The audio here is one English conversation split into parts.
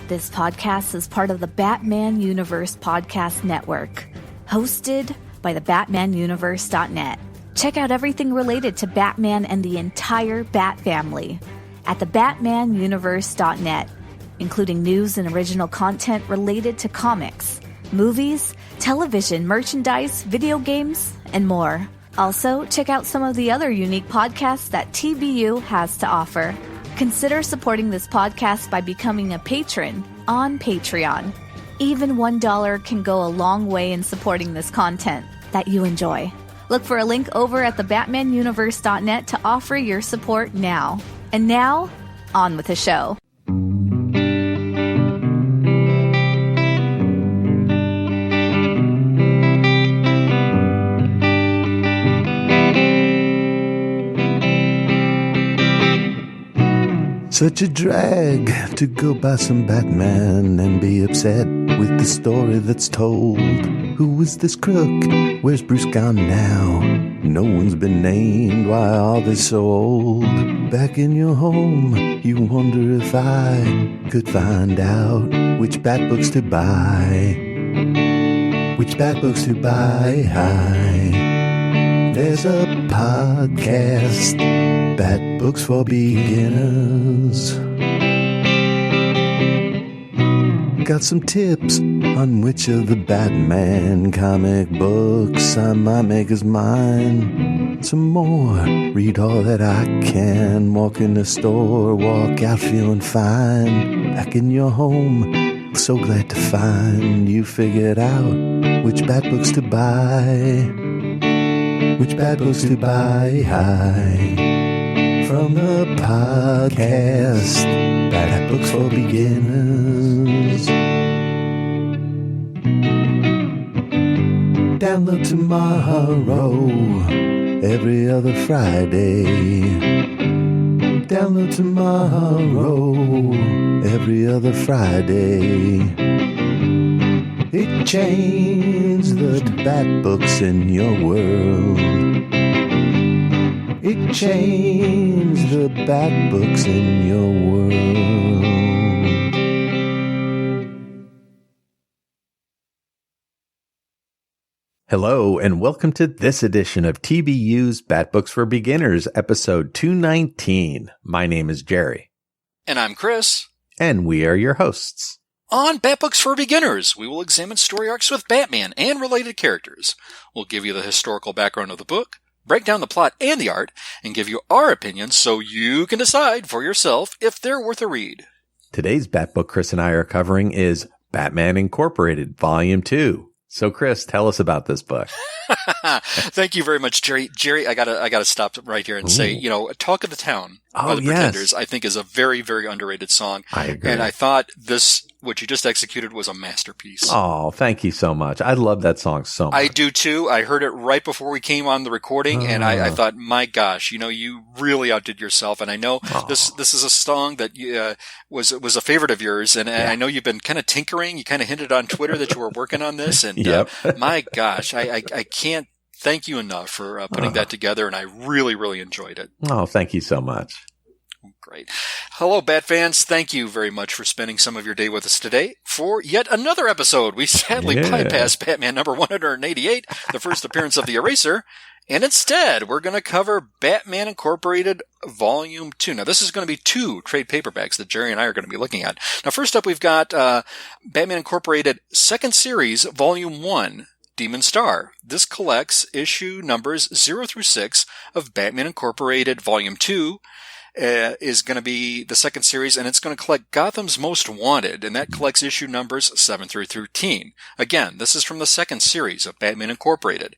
This podcast is part of the Batman Universe Podcast Network, hosted by the BatmanUniverse.net. Check out everything related to Batman and the entire Bat family at the BatmanUniverse.net, including news and original content related to comics, movies, television, merchandise, video games, and more. Also, check out some of the other unique podcasts that TBU has to offer. Consider supporting this podcast by becoming a patron on Patreon. Even $1 can go a long way in supporting this content that you enjoy. Look for a link over at the BatmanUniverse.net to offer your support now. And now, on with the show. Such a drag to go by some Batman and be upset with the story that's told. Who is this crook? Where's Bruce gone now? No one's been named. Why are they so old? Back in your home, you wonder if I could find out which Bat books to buy. Which Bat books to buy. There's a podcast, Bat Books for Beginners. Got some tips on which of the Batman comic books I might make as mine. Some more, read all that I can. Walk in the store, walk out feeling fine. Back in your home, so glad to find you figured out which Bat books to buy. Which Bat books to buy. From the podcast, Bat Books for Beginners. Download tomorrow, every other Friday. Download tomorrow, every other Friday. It changed the Bat books in your world. It changed the Bat books in your world. Hello, and welcome to this edition of TBU's Bat Books for Beginners, episode 219. My name is Gerry. And I'm Chris. And we are your hosts. On Bat Books for Beginners, we will examine story arcs with Batman and related characters. We'll give you the historical background of the book, break down the plot and the art, and give you our opinions so you can decide for yourself if they're worth a read. Today's Bat Book Chris and I are covering is Batman Incorporated, Volume 2. So, Chris, tell us about this book. Thank you very much, Gerry. Gerry, I gotta stop right here and say, Talk of the Town by the Pretenders, I think is a very, very underrated song. I agree. And I thought what you just executed was a masterpiece. Oh, thank you so much. I love that song so much. I do too. I heard it right before we came on the recording, and I thought, my gosh, you really outdid yourself. And I know this is a song that was a favorite of yours, and I know you've been kind of tinkering. You kind of hinted on Twitter that you were working on this, and my gosh, I can't thank you enough for putting that together, and I really, really enjoyed it. Oh, thank you so much. Great. Hello, Bat fans. Thank you very much for spending some of your day with us today for yet another episode. We sadly bypassed Batman number 188, the first appearance of the Eraser, and instead we're going to cover Batman Incorporated Volume 2. Now, this is going to be 2 trade paperbacks that Gerry and I are going to be looking at. Now, first up, we've got Batman Incorporated Second Series Volume 1. Demon Star. This collects issue numbers 0 through 6 of Batman Incorporated Volume 2. Is going to be the second series, and it's going to collect Gotham's Most Wanted, and that collects issue numbers 7 through 13. Again, this is from the second series of Batman Incorporated.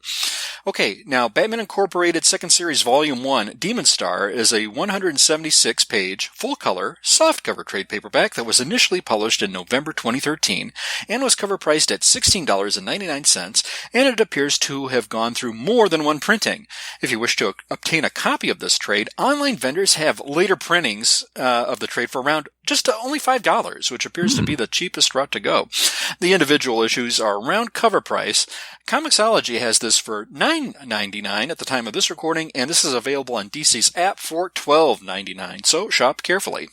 Okay, now Batman Incorporated Second Series Volume 1, Demon Star, is a 176-page, full-color, softcover trade paperback that was initially published in November 2013 and was cover priced at $16.99, and it appears to have gone through more than one printing. If you wish to obtain a copy of this trade, online vendors have later printings of the trade for around just only $5, which appears to be the cheapest route to go. The individual issues are around cover price. Comixology has this for $9.99 at the time of this recording, and this is available on DC's app for $12.99, so shop carefully.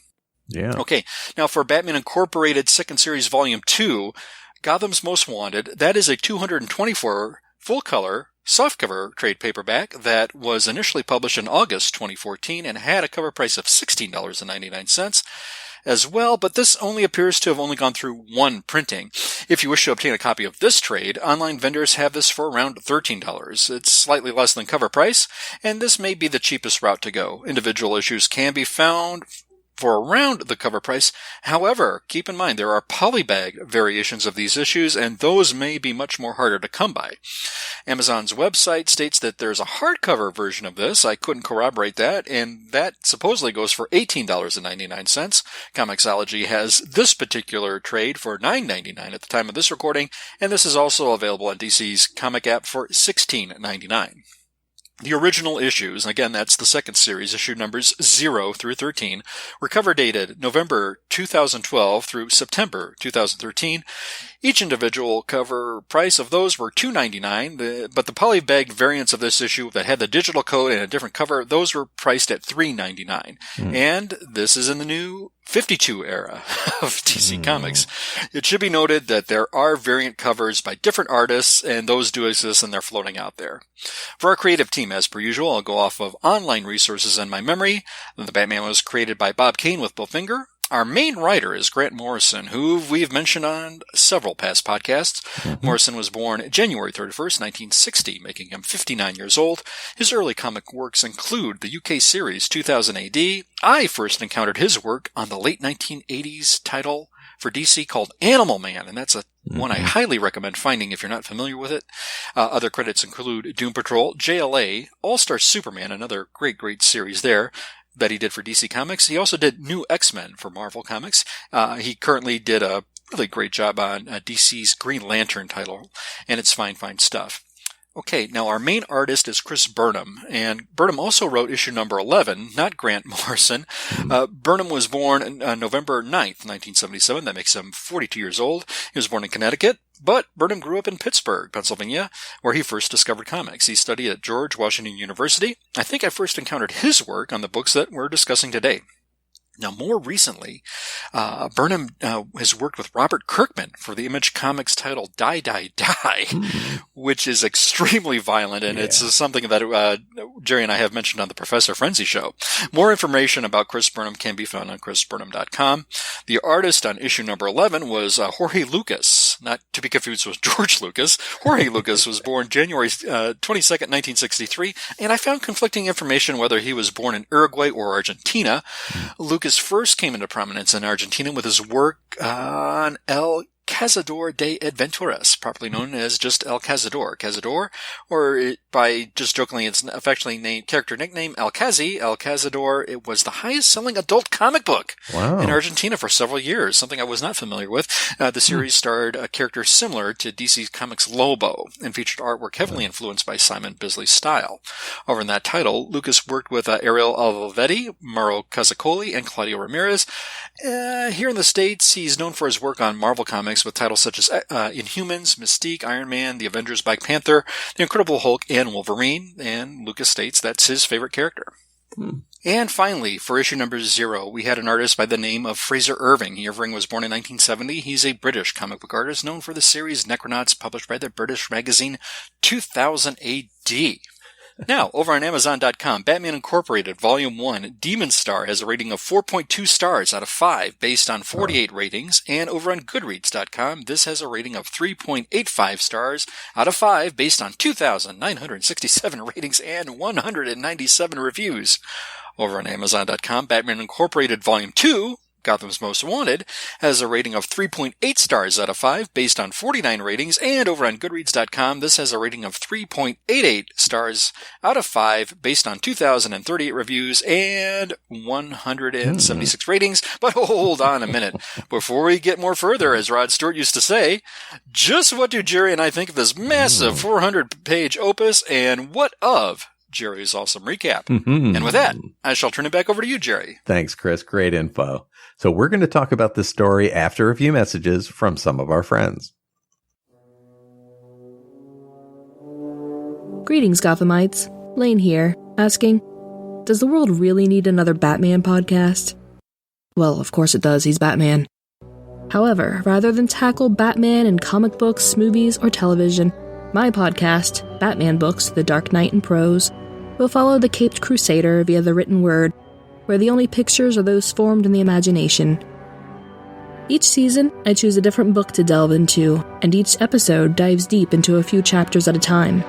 Yeah. Okay, now for Batman Incorporated Second Series Volume 2, Gotham's Most Wanted, that is a 224 full-color softcover trade paperback that was initially published in August 2014 and had a cover price of $16.99 as well, but this only appears to have only gone through one printing. If you wish to obtain a copy of this trade, online vendors have this for around $13. It's slightly less than cover price, and this may be the cheapest route to go. Individual issues can be found for around the cover price. However, keep in mind there are polybag variations of these issues, and those may be much more harder to come by. Amazon's website states that there's a hardcover version of this. I couldn't corroborate that, and that supposedly goes for $18.99. Comixology has this particular trade for $9.99 at the time of this recording, and this is also available on DC's comic app for $16.99. The original issues, and again, that's the second series, issue numbers 0 through 13, were cover dated November 2012 through September 2013. Each individual cover price of those were $2.99, but the polybag variants of this issue that had the digital code and a different cover, those were priced at $3.99. And this is in the new 52 era of DC Comics. It should be noted that there are variant covers by different artists, and those do exist and they're floating out there. For our creative team, as per usual, I'll go off of online resources and my memory. The Batman was created by Bob Kane with Bill Finger. Our main writer is Grant Morrison, who we've mentioned on several past podcasts. Morrison was born January 31st, 1960, making him 59 years old. His early comic works include the UK series 2000 AD. I first encountered his work on the late 1980s title for DC called Animal Man, and that's one I highly recommend finding if you're not familiar with it. Other credits include Doom Patrol, JLA, All-Star Superman, another great series there that he did for DC Comics. He also did New X-Men for Marvel Comics. He currently did a really great job on DC's Green Lantern title, and it's fine stuff. Okay, now our main artist is Chris Burnham, and Burnham also wrote issue number 11, not Grant Morrison. Burnham was born November 9th, 1977. That makes him 42 years old. He was born in Connecticut, but Burnham grew up in Pittsburgh, Pennsylvania, where he first discovered comics. He studied at George Washington University. I think I first encountered his work on the books that we're discussing today. Now, more recently, Burnham has worked with Robert Kirkman for the Image Comics title Die, Die, Die, which is extremely violent, and it's something that Gerry and I have mentioned on the Professor Frenzy show. More information about Chris Burnham can be found on chrisburnham.com. The artist on issue number 11 was Jorge Lucas, not to be confused with George Lucas. Jorge Lucas was born January 22nd, 1963, and I found conflicting information whether he was born in Uruguay or Argentina. Lucas first came into prominence in Argentina with his work on El Cazador de Adventuras, properly known as just El Cazador. Cazador, or by just jokingly its affectionately named character nickname, El Cazador. It was the highest-selling adult comic book in Argentina for several years, something I was not familiar with. The series starred a character similar to DC Comics' Lobo and featured artwork heavily influenced by Simon Bisley's style. Over in that title, Lucas worked with Ariel Alvavetti, Mauro Casaccoli, and Claudio Ramirez. Here in the States, he's known for his work on Marvel Comics with titles such as Inhumans, Mystique, Iron Man, The Avengers, Black Panther, The Incredible Hulk, and Wolverine, and Lucas states that's his favorite character. And finally, for issue number 0, we had an artist by the name of Fraser Irving. Irving was born in 1970. He's a British comic book artist known for the series Necronauts, published by the British magazine 2000 AD. Now, over on Amazon.com, Batman Incorporated, Volume 1, Demon Star has a rating of 4.2 stars out of 5 based on 48 ratings, and over on Goodreads.com, this has a rating of 3.85 stars out of 5 based on 2,967 ratings and 197 reviews. Over on Amazon.com, Batman Incorporated, Volume 2, Gotham's Most Wanted, has a rating of 3.8 stars out of 5 based on 49 ratings, and over on Goodreads.com, this has a rating of 3.88 stars out of 5 based on 2,038 reviews and 176 ratings. But hold on a minute. Before we get more further, as Rod Stewart used to say, just what do Gerry and I think of this massive 400-page opus, and what of Gerry's awesome recap? And with that, I shall turn it back over to you, Gerry. Thanks, Chris. Great info. So we're going to talk about this story after a few messages from some of our friends. Greetings, Gothamites. Lane here, asking, does the world really need another Batman podcast? Well, of course it does, he's Batman. However, rather than tackle Batman in comic books, movies, or television, my podcast, Batman Books, The Dark Knight in Prose, will follow the Caped Crusader via the written word, where the only pictures are those formed in the imagination. Each season, I choose a different book to delve into, and each episode dives deep into a few chapters at a time.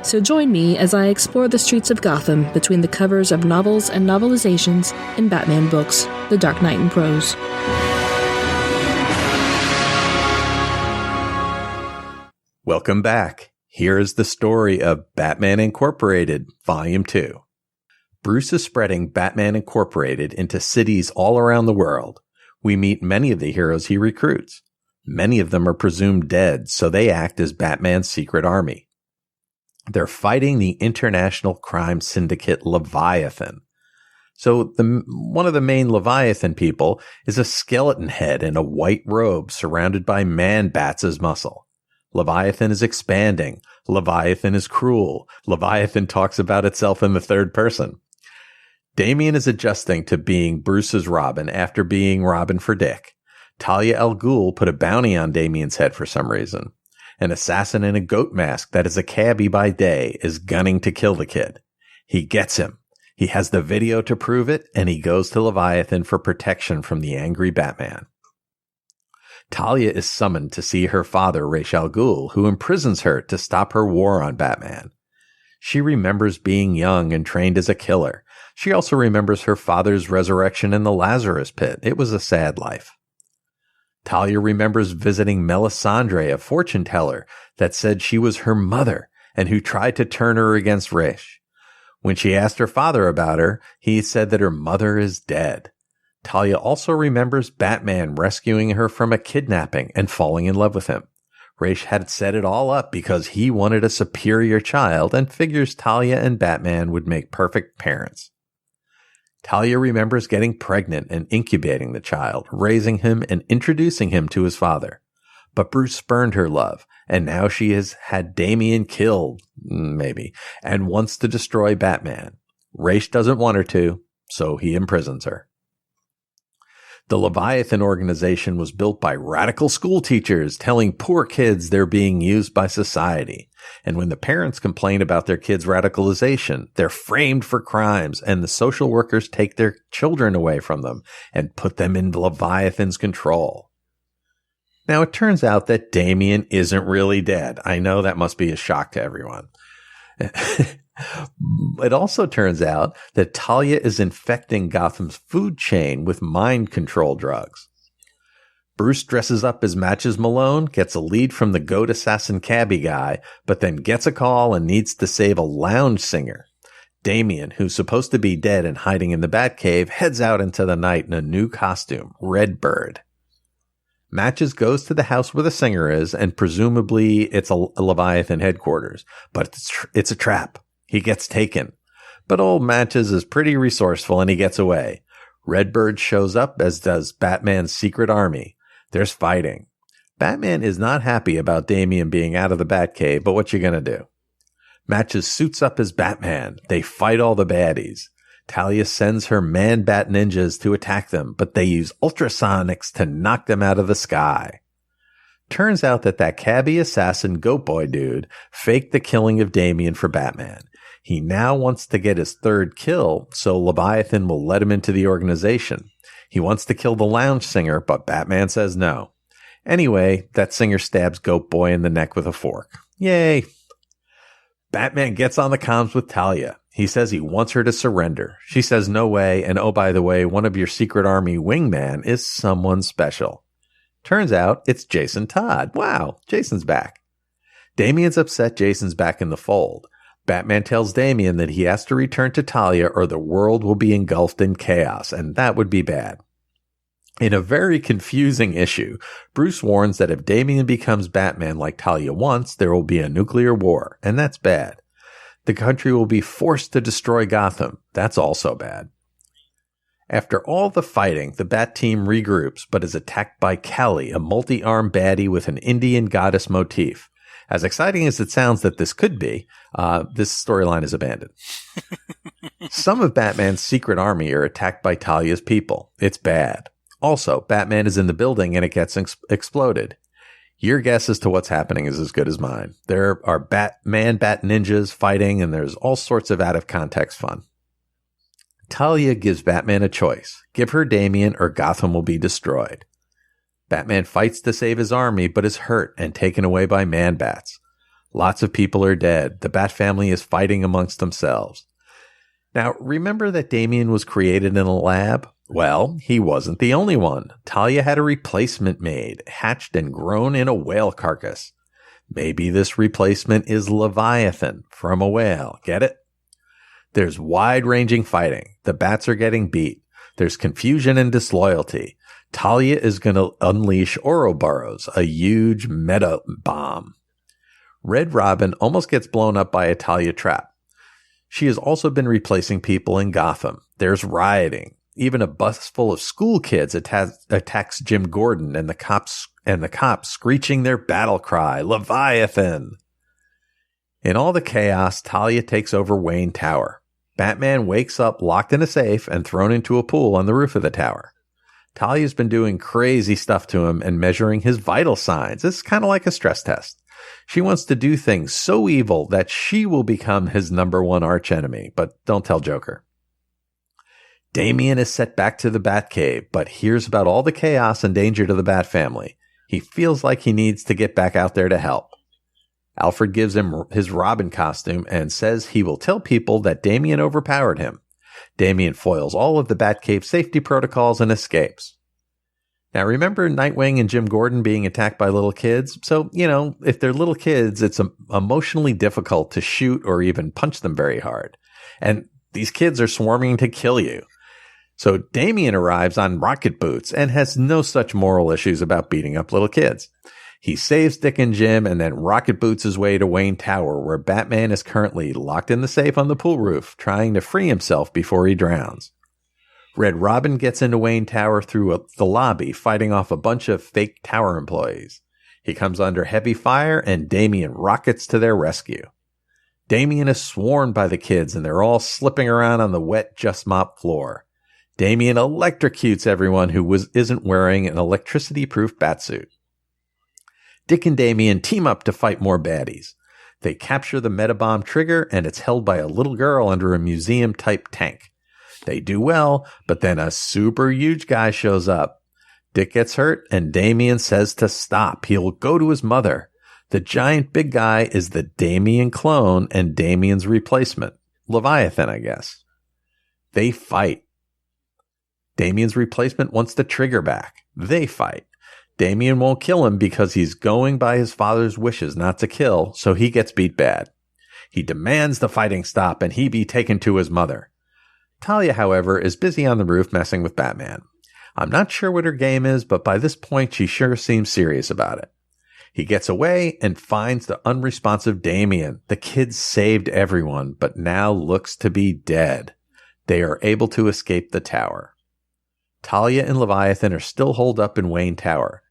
So join me as I explore the streets of Gotham between the covers of novels and novelizations in Batman Books, The Dark Knight in Prose. Welcome back. Here is the story of Batman Incorporated, Volume 2. Bruce is spreading Batman Incorporated into cities all around the world. We meet many of the heroes he recruits. Many of them are presumed dead, so they act as Batman's secret army. They're fighting the international crime syndicate Leviathan. So one of the main Leviathan people is a skeleton head in a white robe surrounded by man-bats as muscle. Leviathan is expanding. Leviathan is cruel. Leviathan talks about itself in the third person. Damian is adjusting to being Bruce's Robin after being Robin for Dick. Talia al Ghul put a bounty on Damian's head for some reason. An assassin in a goat mask that is a cabbie by day is gunning to kill the kid. He gets him. He has the video to prove it, and he goes to Leviathan for protection from the angry Batman. Talia is summoned to see her father, Ra's al Ghul, who imprisons her to stop her war on Batman. She remembers being young and trained as a killer. She also remembers her father's resurrection in the Lazarus pit. It was a sad life. Talia remembers visiting Melisandre, a fortune teller that said she was her mother and who tried to turn her against Ra's. When she asked her father about her, he said that her mother is dead. Talia also remembers Batman rescuing her from a kidnapping and falling in love with him. Ra's had set it all up because he wanted a superior child and figures Talia and Batman would make perfect parents. Talia remembers getting pregnant and incubating the child, raising him and introducing him to his father. But Bruce spurned her love, and now she has had Damian killed, maybe, and wants to destroy Batman. Ra's doesn't want her to, so he imprisons her. The Leviathan organization was built by radical school teachers telling poor kids they're being used by society. And when the parents complain about their kids' radicalization, they're framed for crimes, and the social workers take their children away from them and put them in Leviathan's control. Now, it turns out that Damian isn't really dead. I know that must be a shock to everyone. It also turns out that Talia is infecting Gotham's food chain with mind control drugs. Bruce dresses up as Matches Malone, gets a lead from the goat assassin cabbie guy, but then gets a call and needs to save a lounge singer. Damian, who's supposed to be dead and hiding in the Batcave, heads out into the night in a new costume, Redbird. Matches goes to the house where the singer is, and presumably it's a Leviathan headquarters, but it's a trap. He gets taken. But old Matches is pretty resourceful and he gets away. Redbird shows up, as does Batman's secret army. There's fighting. Batman is not happy about Damian being out of the Batcave, but what you gonna do? Matches suits up as Batman. They fight all the baddies. Talia sends her man-bat ninjas to attack them, but they use ultrasonics to knock them out of the sky. Turns out that cabbie assassin goat boy dude faked the killing of Damian for Batman. He now wants to get his third kill, so Leviathan will let him into the organization. He wants to kill the lounge singer, but Batman says no. Anyway, that singer stabs Goat Boy in the neck with a fork. Yay! Batman gets on the comms with Talia. He says he wants her to surrender. She says no way, and oh, by the way, one of your secret army wingman is someone special. Turns out it's Jason Todd. Wow, Jason's back. Damian's upset Jason's back in the fold. Batman tells Damian that he has to return to Talia or the world will be engulfed in chaos, and that would be bad. In a very confusing issue, Bruce warns that if Damian becomes Batman like Talia wants, there will be a nuclear war, and that's bad. The country will be forced to destroy Gotham. That's also bad. After all the fighting, the Bat team regroups, but is attacked by Kelly, a multi-armed baddie with an Indian goddess motif. As exciting as it sounds that this could be, this storyline is abandoned. Some of Batman's secret army are attacked by Talia's people. It's bad. Also, Batman is in the building and it gets exploded. Your guess as to what's happening is as good as mine. There are bat ninjas fighting, and there's all sorts of out-of-context fun. Talia gives Batman a choice. Give her Damian or Gotham will be destroyed. Batman fights to save his army, but is hurt and taken away by man-bats. Lots of people are dead. The Bat family is fighting amongst themselves. Now, remember that Damian was created in a lab? Well, he wasn't the only one. Talia had a replacement made, hatched and grown in a whale carcass. Maybe this replacement is Leviathan from a whale. Get it? There's wide-ranging fighting. The bats are getting beat. There's confusion and disloyalty. Talia is going to unleash Ouroboros, a huge meta bomb. Red Robin almost gets blown up by a Talia trap. She has also been replacing people in Gotham. There's rioting. Even a bus full of school kids attacks Jim Gordon, and the cops screeching their battle cry, Leviathan. In all the chaos, Talia takes over Wayne Tower. Batman wakes up locked in a safe and thrown into a pool on the roof of the tower. Talia's been doing crazy stuff to him and measuring his vital signs. It's kind of like a stress test. She wants to do things so evil that she will become his #1 archenemy, but don't tell Joker. Damian is set back to the Batcave, but hears about all the chaos and danger to the Bat family. He feels like he needs to get back out there to help. Alfred gives him his Robin costume and says he will tell people that Damian overpowered him. Damian foils all of the Batcave safety protocols and escapes. Now remember Nightwing and Jim Gordon being attacked by little kids? So, if they're little kids, it's emotionally difficult to shoot or even punch them very hard. And these kids are swarming to kill you. So Damian arrives on rocket boots and has no such moral issues about beating up little kids. He saves Dick and Jim and then rocket boots his way to Wayne Tower, where Batman is currently locked in the safe on the pool roof, trying to free himself before he drowns. Red Robin gets into Wayne Tower through the lobby, fighting off a bunch of fake tower employees. He comes under heavy fire and Damian rockets to their rescue. Damian is swarmed by the kids and they're all slipping around on the wet, just mopped floor. Damian electrocutes everyone who isn't wearing an electricity-proof batsuit. Dick and Damian team up to fight more baddies. They capture the Metabomb trigger, and it's held by a little girl under a museum-type tank. They do well, but then a super huge guy shows up. Dick gets hurt, and Damian says to stop. He'll go to his mother. The giant big guy is the Damian clone and Damian's replacement. Leviathan, I guess. They fight. Damian's replacement wants the trigger back. They fight. Damian won't kill him because he's going by his father's wishes not to kill, so he gets beat bad. He demands the fighting stop and he be taken to his mother. Talia, however, is busy on the roof messing with Batman. I'm not sure what her game is, but by this point she sure seems serious about it. He gets away and finds the unresponsive Damian. The kid saved everyone, but now looks to be dead. They are able to escape the tower. Talia and Leviathan are still holed up in Wayne Tower.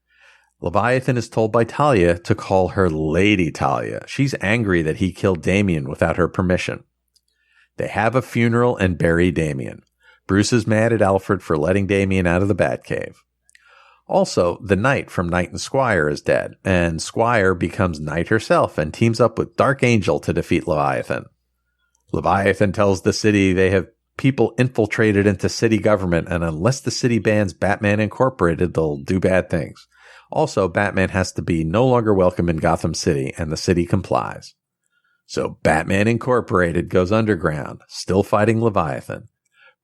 Leviathan is told by Talia to call her Lady Talia. She's angry that he killed Damian without her permission. They have a funeral and bury Damian. Bruce is mad at Alfred for letting Damian out of the Batcave. Also, the Knight from Knight and Squire is dead, and Squire becomes Knight herself and teams up with Dark Angel to defeat Leviathan. Leviathan tells the city they have people infiltrated into city government, and unless the city bans Batman Incorporated, they'll do bad things. Also, Batman has to be no longer welcome in Gotham City, and the city complies. So Batman Incorporated goes underground, still fighting Leviathan.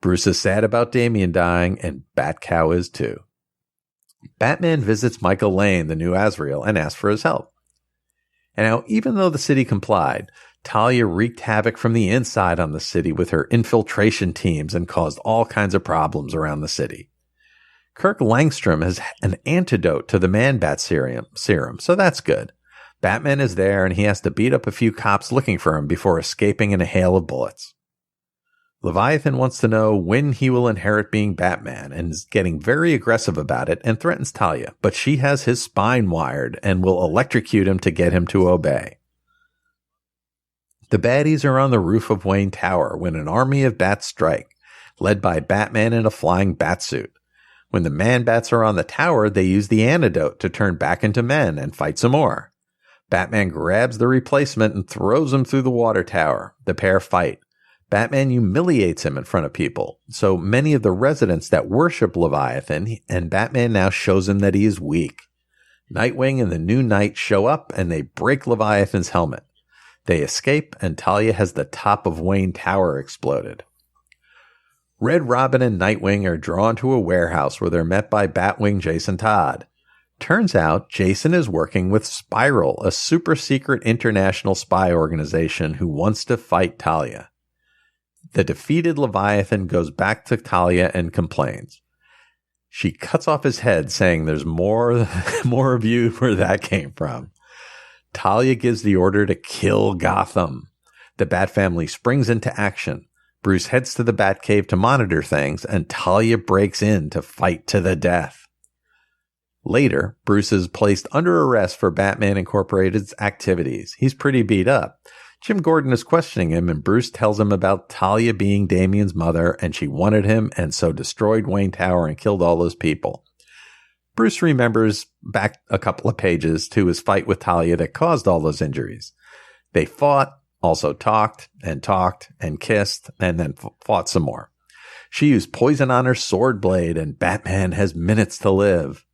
Bruce is sad about Damian dying, and Batcow is too. Batman visits Michael Lane, the new Azrael, and asks for his help. And now, even though the city complied, Talia wreaked havoc from the inside on the city with her infiltration teams and caused all kinds of problems around the city. Kirk Langstrom has an antidote to the Man-Bat serum, so that's good. Batman is there and he has to beat up a few cops looking for him before escaping in a hail of bullets. Leviathan wants to know when he will inherit being Batman and is getting very aggressive about it and threatens Talia, but she has his spine wired and will electrocute him to get him to obey. The baddies are on the roof of Wayne Tower when an army of bats strike, led by Batman in a flying batsuit. When the man-bats are on the tower, they use the antidote to turn back into men and fight some more. Batman grabs the replacement and throws him through the water tower. The pair fight. Batman humiliates him in front of people, so many of the residents that worship Leviathan, and Batman now shows him that he is weak. Nightwing and the new Knight show up and they break Leviathan's helmet. They escape and Talia has the top of Wayne Tower exploded. Red Robin and Nightwing are drawn to a warehouse where they're met by Batwing Jason Todd. Turns out Jason is working with Spiral, a super secret international spy organization who wants to fight Talia. The defeated Leviathan goes back to Talia and complains. She cuts off his head, saying there's more of you where that came from. Talia gives the order to kill Gotham. The Bat family springs into action. Bruce heads to the Batcave to monitor things, and Talia breaks in to fight to the death. Later, Bruce is placed under arrest for Batman Incorporated's activities. He's pretty beat up. Jim Gordon is questioning him, and Bruce tells him about Talia being Damian's mother, and she wanted him and so destroyed Wayne Tower and killed all those people. Bruce remembers back a couple of pages to his fight with Talia that caused all those injuries. They fought, also talked and kissed, and then fought some more. She used poison on her sword blade, and Batman has minutes to live.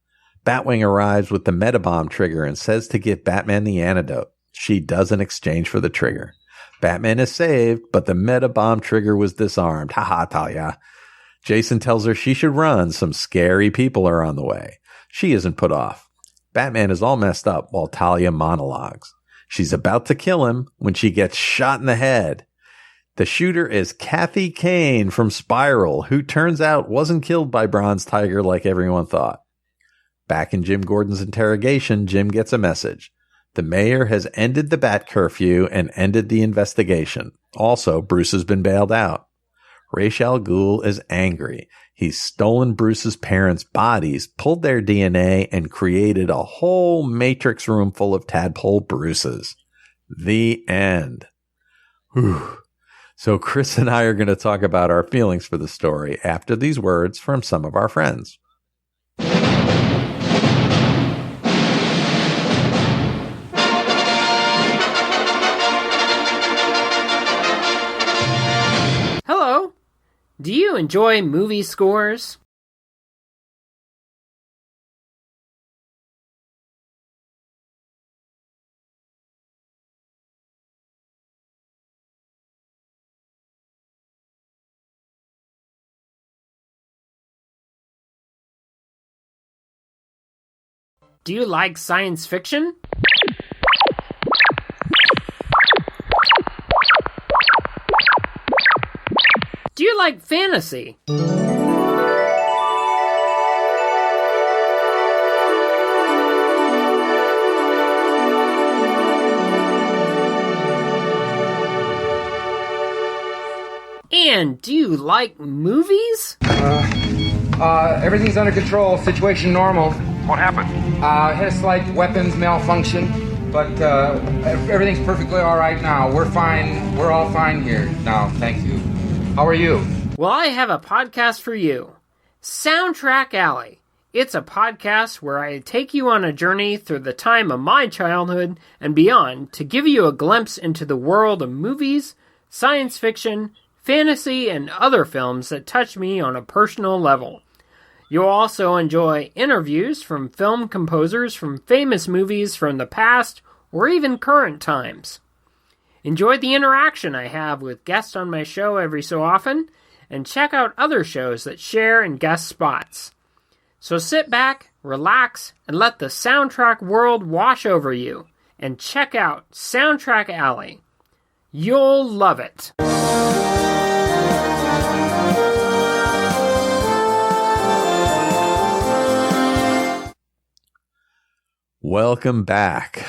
Batwing arrives with the Metabomb trigger and says to give Batman the antidote. She does in exchange for the trigger. Batman is saved, but the Metabomb trigger was disarmed. Ha, Talia. Jason tells her she should run. Some scary people are on the way. She isn't put off. Batman is all messed up while Talia monologues. She's about to kill him when she gets shot in the head. The shooter is Kathy Kane from Spiral, who turns out wasn't killed by Bronze Tiger like everyone thought. Back in Jim Gordon's interrogation, Jim gets a message. The mayor has ended the Bat curfew and ended the investigation. Also, Bruce has been bailed out. Ra's al Ghul is angry. He's stolen Bruce's parents' bodies, pulled their DNA, and created a whole Matrix room full of tadpole Bruces. The end. Whew. So Chris and I are going to talk about our feelings for the story after these words from some of our friends. Hello. Do you enjoy movie scores? Do you like science fiction? Do you like fantasy? And do you like movies? Everything's under control. Situation normal. What happened? Had a slight weapons malfunction, but everything's perfectly all right now. We're fine. We're all fine here now. Thank you. How are you? Well, I have a podcast for you. Soundtrack Alley. It's a podcast where I take you on a journey through the time of my childhood and beyond to give you a glimpse into the world of movies, science fiction, fantasy, and other films that touch me on a personal level. You'll also enjoy interviews from film composers from famous movies from the past or even current times. Enjoy the interaction I have with guests on my show every so often, and check out other shows that share and guest spots. So sit back, relax, and let the soundtrack world wash over you, and check out Soundtrack Alley. You'll love it. Welcome back.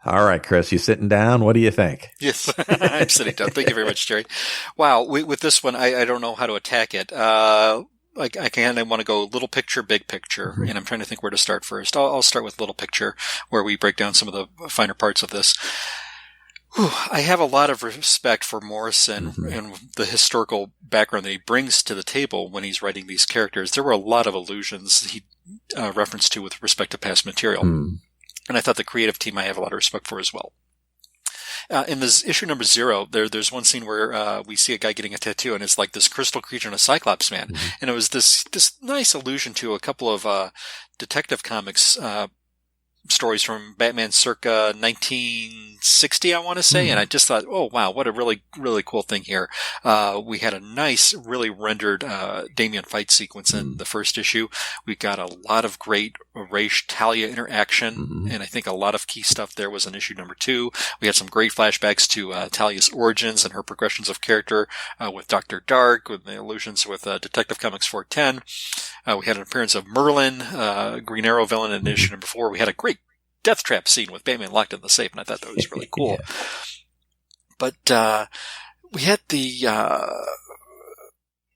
All right, Chris, you sitting down? What do you think? Yes, I'm sitting down. Thank you very much, Gerry. Wow, with this one, I don't know how to attack it. I want to go little picture, big picture, and I'm trying to think where to start first. I'll start with little picture, where we break down some of the finer parts of this. I have a lot of respect for Morrison and the historical background that he brings to the table when he's writing these characters. There were a lot of allusions he referenced to with respect to past material. And I thought the creative team I have a lot of respect for as well. In this issue number 0, there's one scene where we see a guy getting a tattoo, and it's like this crystal creature and a Cyclops man. And it was this nice allusion to a couple of Detective Comics stories from Batman circa 1960, I want to say. And I just thought, oh, wow, what a really, really cool thing here. We had a nice, really rendered Damian fight sequence in the first issue. We got a lot of great Ra's-Talia interaction, and I think a lot of key stuff there was in issue number 2. We had some great flashbacks to Talia's origins and her progressions of character with Dr. Dark, with the allusions with Detective Comics 410. We had an appearance of Merlin, Green Arrow villain in issue number 4. We had a great death trap scene with Batman locked in the safe, and I thought that was really cool. But we had the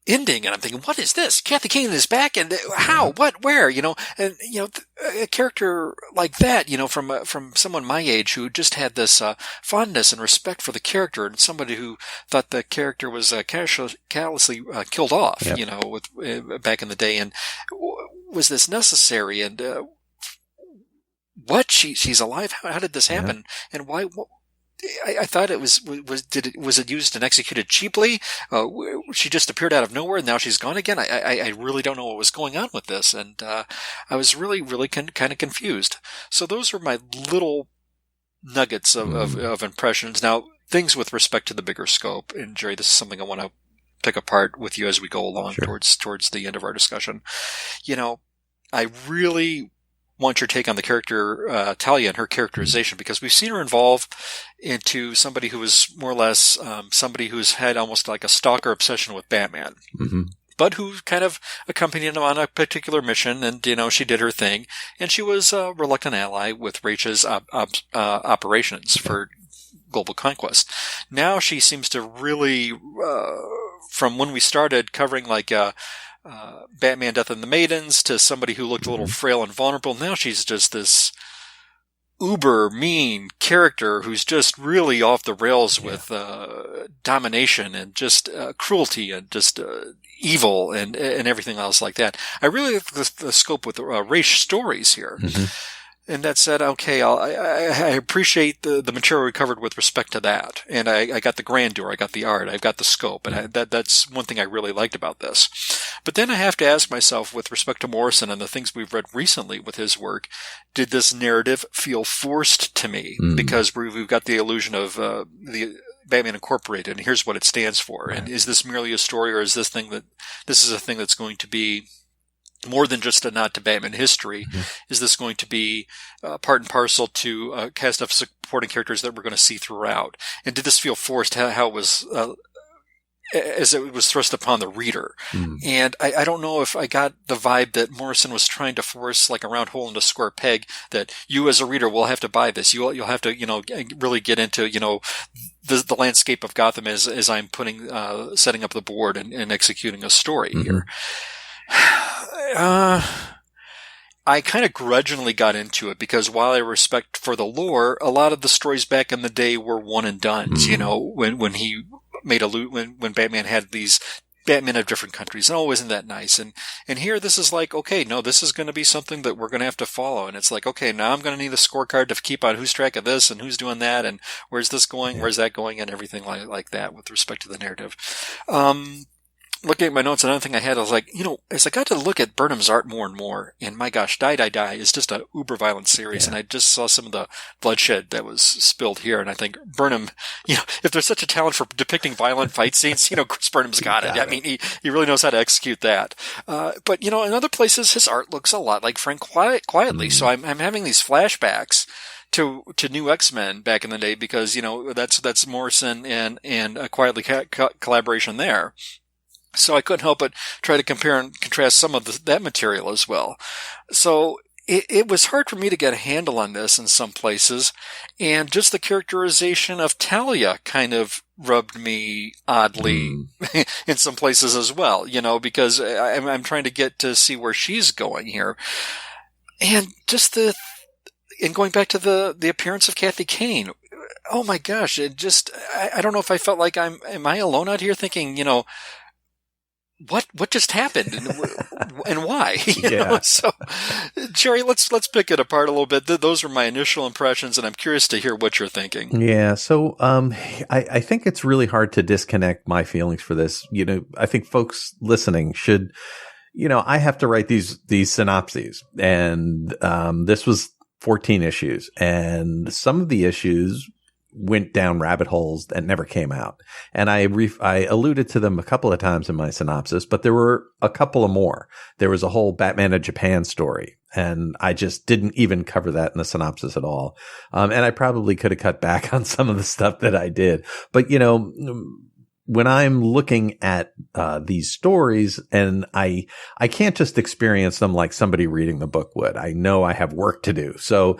ending, and I'm thinking, what is this? Kathy Kane is back, and how? What? Where? And a character like that, from someone my age who just had this fondness and respect for the character, and somebody who thought the character was callously killed off, with back in the day, and was this necessary? And what? She's alive? How did this happen? And why? I thought it was it used and executed cheaply? She just appeared out of nowhere and now she's gone again. I really don't know what was going on with this, and I was really, really kind of confused. So those are my little nuggets of impressions. Now, things with respect to the bigger scope, and Gerry, this is something I want to pick apart with you as we go along towards the end of our discussion. I really want your take on the character Talia and her characterization, because we've seen her evolve into somebody who is more or less somebody who's had almost like a stalker obsession with Batman, but who kind of accompanied him on a particular mission, and she did her thing, and she was a reluctant ally with Ra's operations for global conquest. Now she seems to really, from when we started covering like Batman Death and the Maidens to somebody who looked a little frail and vulnerable. Now she's just this uber mean character who's just really off the rails with domination and just cruelty and just evil and everything else like that. I really like the scope with Ra's stories here. And that said, okay, I appreciate the material we covered with respect to that. And I got the grandeur, I got the art, I've got the scope, and that's one thing I really liked about this. But then I have to ask myself, with respect to Morrison and the things we've read recently with his work, did this narrative feel forced to me? Because we've got the illusion of the Batman Incorporated, and here's what it stands for. And is this merely a story, or is this is a thing that's going to be more than just a nod to Batman history? Is this going to be part and parcel to a cast of supporting characters that we're going to see throughout? And did this feel forced, how it was, as it was thrust upon the reader? And I don't know if I got the vibe that Morrison was trying to force like a round hole into a square peg, that you as a reader will have to buy this. You'll have to, really get into, the landscape of Gotham as I'm setting up the board and executing a story here. I kind of grudgingly got into it, because while I respect for the lore, a lot of the stories back in the day were one and dones. When he made when Batman had these Batmen of different countries, and isn't that nice? And here this is like, okay, no, this is going to be something that we're going to have to follow, and it's like, okay, now I'm going to need a scorecard to keep on who's track of this and who's doing that, and where's this going, where's that going, and everything like that with respect to the narrative. Looking at my notes, another thing I had, I was like, as I got to look at Burnham's art more and more, and my gosh, Die is just a uber violent series, and I just saw some of the bloodshed that was spilled here, and I think Burnham, if there's such a talent for depicting violent fight scenes, Chris Burnham's got it. I mean, he really knows how to execute that. But, in other places, his art looks a lot like Frank Quietly, so I'm having these flashbacks to New X-Men back in the day, because, that's Morrison and a Quietly collaboration there. So I couldn't help but try to compare and contrast some of that material as well. So, it was hard for me to get a handle on this in some places, and just the characterization of Talia kind of rubbed me oddly in some places as well, because I'm trying to get to see where she's going here. And just and going back to the appearance of Kathy Kane, oh my gosh, I don't know if I felt like am I alone out here thinking, what just happened and why? So, Gerry, let's pick it apart a little bit. Those are my initial impressions, and I'm curious to hear what you're thinking. Yeah. So, I think it's really hard to disconnect my feelings for this. I think folks listening should, I have to write these synopses, and this was 14 issues, and some of the issues went down rabbit holes that never came out. And I alluded to them a couple of times in my synopsis, but there were a couple of more. There was a whole Batman of Japan story, and I just didn't even cover that in the synopsis at all. And I probably could have cut back on some of the stuff that I did. But, when I'm looking at these stories, and I can't just experience them like somebody reading the book would. I know I have work to do. So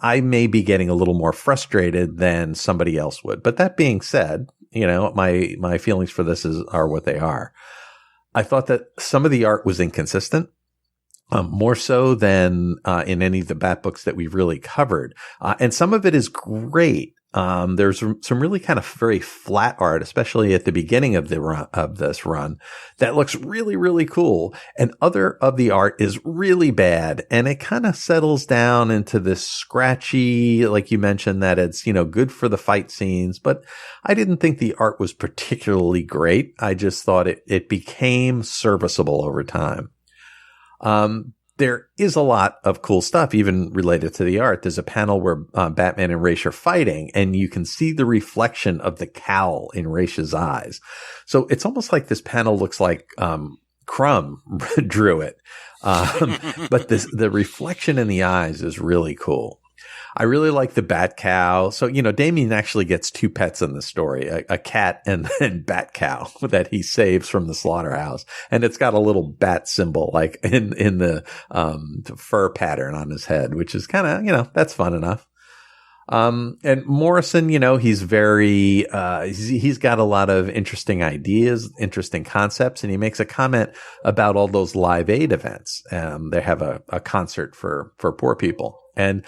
I may be getting a little more frustrated than somebody else would. But that being said, my feelings for this are what they are. I thought that some of the art was inconsistent. More so than in any of the Bat books that we've really covered. And some of it is great. There's some really kind of very flat art, especially at the beginning of this run, that looks really, really cool. And other of the art is really bad. And it kind of settles down into this scratchy, like you mentioned, that it's, good for the fight scenes. But I didn't think the art was particularly great. I just thought it became serviceable over time. There is a lot of cool stuff, even related to the art. There's a panel where Batman and Ra's are fighting, and you can see the reflection of the cowl in Ra's eyes. So it's almost like this panel looks like Crumb drew it. But the reflection in the eyes is really cool. I really like the Bat Cow. So, Damian actually gets two pets in the story, a cat and Bat Cow that he saves from the slaughterhouse. And it's got a little bat symbol, like in the fur pattern on his head, which is kind of, that's fun enough. And Morrison, he's very, he's got a lot of interesting ideas, interesting concepts, and he makes a comment about all those Live Aid events. They have a concert for poor people. And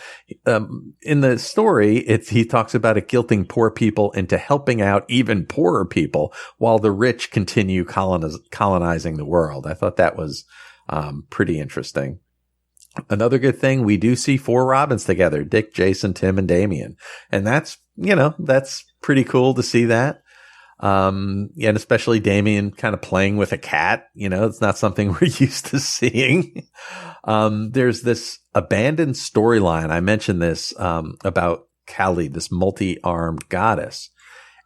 in the story, he talks about it guilting poor people into helping out even poorer people while the rich continue colonizing the world. I thought that was pretty interesting. Another good thing, we do see 4 Robins together: Dick, Jason, Tim, and Damian. And that's pretty cool to see that. And especially Damian kind of playing with a cat. It's not something we're used to seeing. There's this abandoned storyline. I mentioned this, about Kali, this multi-armed goddess.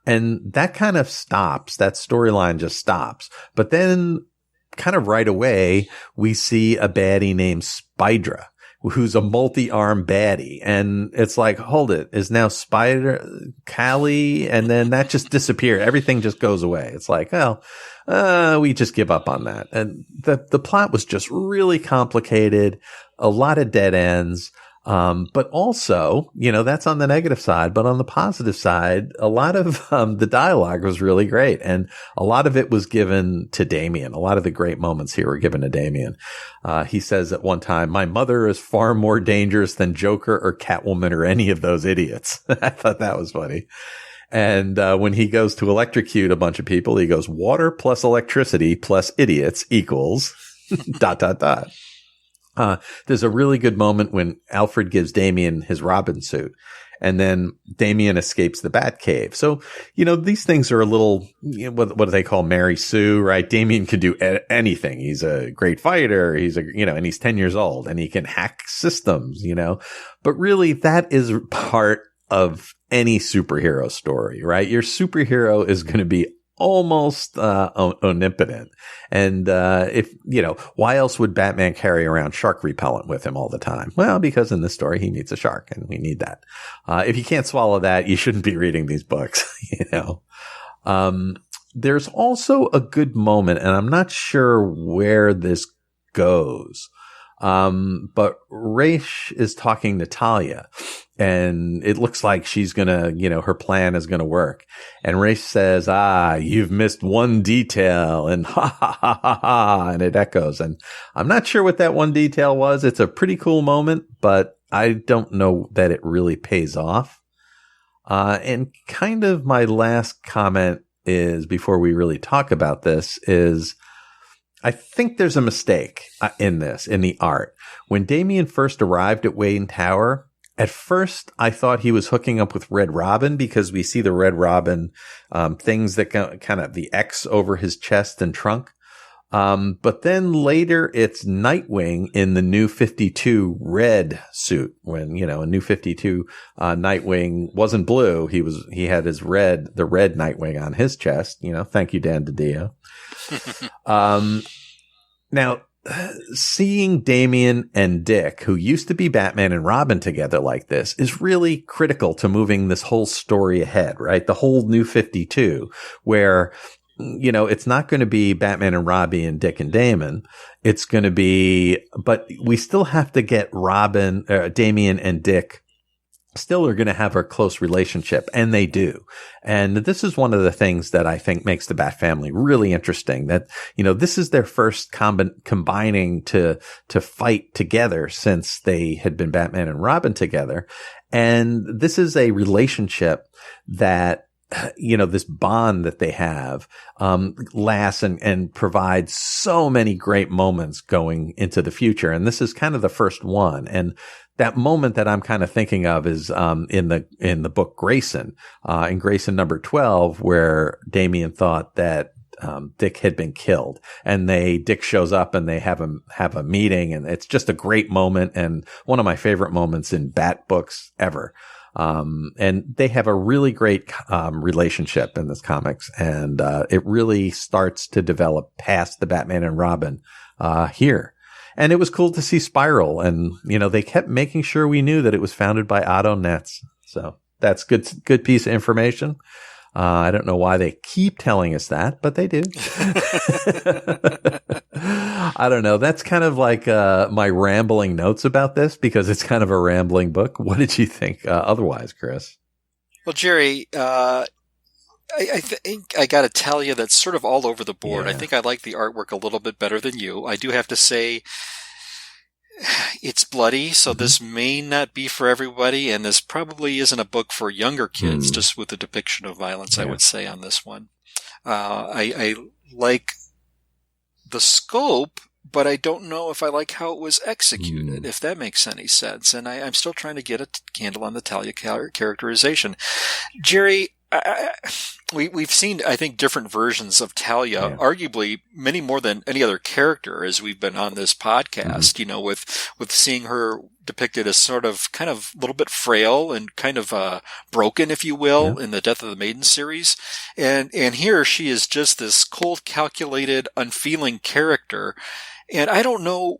And that kind of stops. That storyline just stops. But then kind of right away, we see a baddie named Spydra, who's a multi-armed baddie. And it's like, hold it, is now Spider Kali? And then that just disappeared. Everything just goes away. It's like, we just give up on that. And the plot was just really complicated, a lot of dead ends. But also, that's on the negative side, but on the positive side, a lot of, the dialogue was really great. And a lot of it was given to Damian. A lot of the great moments here were given to Damian. He says at one time, "My mother is far more dangerous than Joker or Catwoman or any of those idiots." I thought that was funny. And, when he goes to electrocute a bunch of people, he goes, "Water plus electricity plus idiots equals ... There's a really good moment when Alfred gives Damian his Robin suit, and then Damian escapes the Batcave. So, these things are a little, what do they call Mary Sue, right? Damian can do anything. He's a great fighter. And he's 10 years old, and he can hack systems, but really that is part of any superhero story, right? Your superhero is going to be almost omnipotent. And why else would Batman carry around shark repellent with him all the time? Well, because in this story he meets a shark, and we need that. If you can't swallow that, you shouldn't be reading these books. There's also a good moment, and I'm not sure where this goes. But Raish is talking to Talia, and it looks like she's gonna, her plan is gonna work. And Raish says, you've missed one detail, and ha ha ha ha ha, and it echoes. And I'm not sure what that one detail was. It's a pretty cool moment, but I don't know that it really pays off. And kind of my last comment is, before we really talk about this, is I think there's a mistake in the art. When Damien first arrived at Wayne Tower, at first I thought he was hooking up with Red Robin, because we see the Red Robin things that kind of the X over his chest and trunk. But then later it's Nightwing in the New 52 red suit. When, a New 52 Nightwing wasn't blue, he had the red Nightwing on his chest. Thank you, Dan DiDio. Now, seeing Damian and Dick, who used to be Batman and Robin together like this, is really critical to moving this whole story ahead, right? The whole New 52, where, it's not going to be Batman and Robin and Dick and Damon. It's going to be, but we still have to get Damian and Dick still are going to have a close relationship, and they do. And this is one of the things that I think makes the Bat family really interesting, that, this is their first combining to fight together since they had been Batman and Robin together. And this is a relationship that, this bond that they have, lasts and provides so many great moments going into the future. And this is kind of the first one. And that moment that I'm kind of thinking of is, in the book Grayson, in Grayson number 12, where Damian thought that, Dick had been killed, and Dick shows up and they have a meeting, and it's just a great moment and one of my favorite moments in Bat books ever. And they have a really great, relationship in this comics, and, it really starts to develop past the Batman and Robin, here. And it was cool to see Spiral, and, they kept making sure we knew that it was founded by Otto Netz. So that's good piece of information. I don't know why they keep telling us that, but they do. I don't know. That's kind of like my rambling notes about this, because it's kind of a rambling book. What did you think otherwise, Chris? Well, Gerry, I think I got to tell you that's sort of all over the board. Yeah. I think I like the artwork a little bit better than you. I do have to say it's bloody, so this may not be for everybody, and this probably isn't a book for younger kids, just with the depiction of violence, I would say, on this one. I like the scope, but I don't know if I like how it was executed, if that makes any sense. And I'm still trying to get a handle on the Talia characterization. Gerry, we've seen, I think, different versions of Talia, arguably many more than any other character as we've been on this podcast, with seeing her depicted as sort of kind of a little bit frail and kind of broken, if you will, in the Death of the Maiden series. And here she is just this cold, calculated, unfeeling character. And I don't know